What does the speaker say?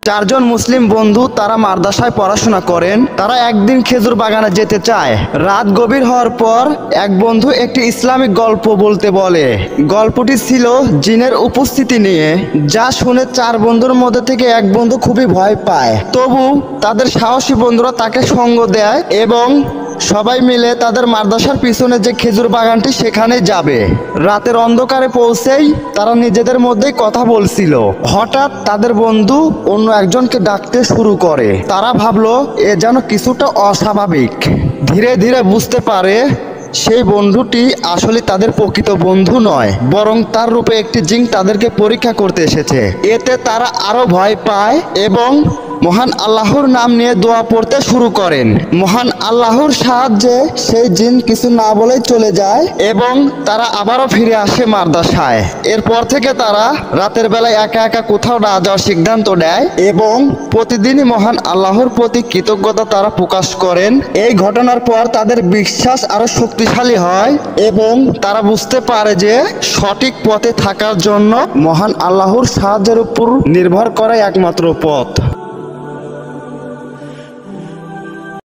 চারজন মুসলিম বন্ধু তারা মাদ্রাসায় পড়াশোনা করেন। তারা একদিন খেজুর বাগানে যেতে চায়। রাত গভীর হওয়ার পর এক বন্ধু একটি ইসলামিক গল্প বলতে বলে। গল্পটি ছিল জিনের উপস্থিতি নিয়ে, যা শুনে চার বন্ধুর মধ্যে থেকে এক বন্ধু খুবই ভয় পায়। তবু তাদের সাহসী বন্ধুরা তাকে সঙ্গ দেয় এবং সবাই মিলে তাদের মাদ্রাসার পিছনে যে খেজুর বাগানটি সেখানে যাবে। রাতের অন্ধকারে পৌঁছেই তারা নিজেদের মধ্যেই কথা বলছিল। হঠাৎ তাদের বন্ধু অন্য একজনকে ডাকতে শুরু করে। তারা ভাবলো এ যেন কিছুটা অস্বাভাবিক। ধীরে ধীরে বুঝতে পারে সেই বন্ধুটি আসলে তাদের প্রকৃত বন্ধু নয়, বরং তার রূপে একটি জিন তাদেরকে পরীক্ষা করতে এসেছে। এতে তারা আরো ভয় পায় এবং মহান আল্লাহর নাম নিয়ে দোয়া পড়তে শুরু করেন। মহান আল্লাহর সাহায্যে সেই জিন কিছু না বলেই চলে যায় এবং তারা আবারও ফিরে আসে মাদ্রাসায়। এরপর থেকে তারা রাতের বেলায় একা একা কোথাও না যাওয়ার সিদ্ধান্ত নেয় এবং প্রতিদিনই মহান আল্লাহর প্রতি কৃতজ্ঞতা তারা প্রকাশ করেন। এই ঘটনার পর তাদের বিশ্বাস আরো শক্তিশালী হয় এবং তারা বুঝতে পারে যে সঠিক পথে থাকার জন্য মহান আল্লাহর সাহায্যের উপর নির্ভর করাই একমাত্র পথ।